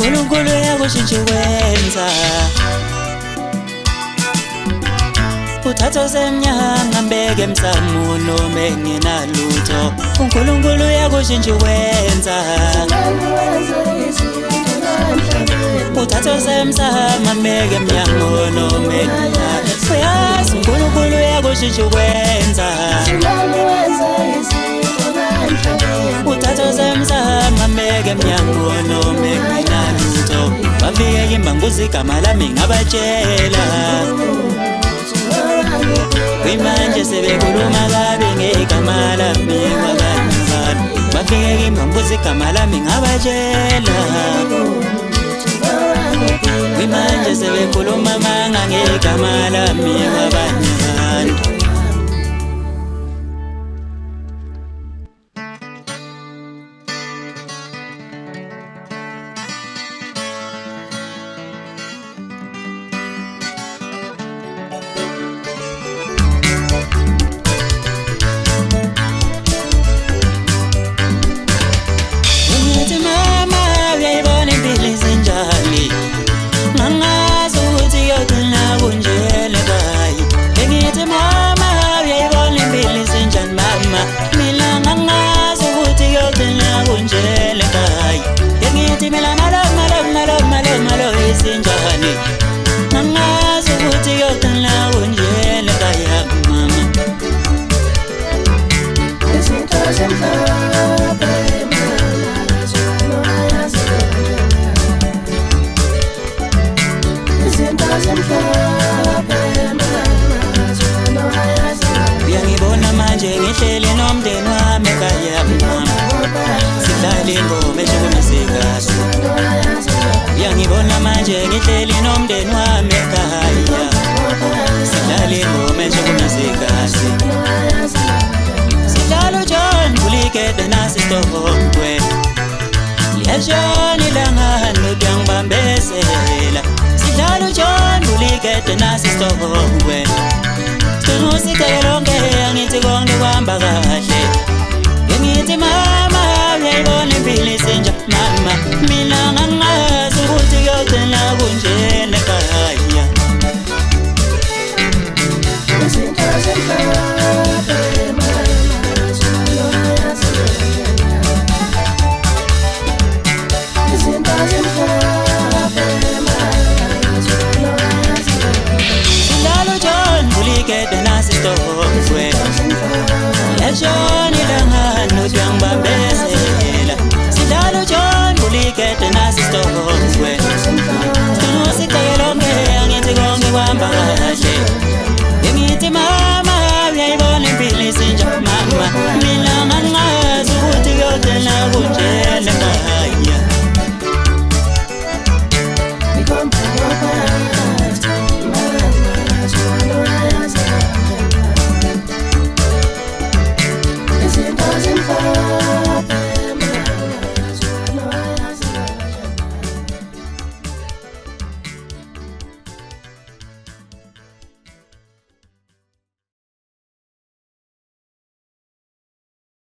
uNkulunkulu uyakushintsha wenza uthatha semnyama mbeke emsamo noma engenalutho uNkulunkulu uyakushintsha wenza uthatha semsama mbeke emnyango noma engenalutho uyazi uNkulunkulu uyakushintsha wenza uthatha semsama mbeke emnyango noma engenalutho bafike imbanguzi igama lami ngabatshela Manje sebekhuluma kabi ngegama lami kwabanye abantu bafike imambuzi igama lami ngabatshela Manje sebekhuluma manga ngegama lami kwabanye abantu Uyangibona manje ngihleli nomndeni wami ekhaya sidlala ingoma eshukumisekazi Uyangibona manje ngihleli nomndeni wami ekhaya sidlala ingoma eshukumisekazi Sidlala uJohn Bulikede nasi Stohongwe Liyashona ilanga noduyangibambezela Sidlala uJohn Bulikede nasi Stohongwe Usithele lonke angithi konke kuhamba kahle Ngithi mama uyayibona impilo isenja mama mina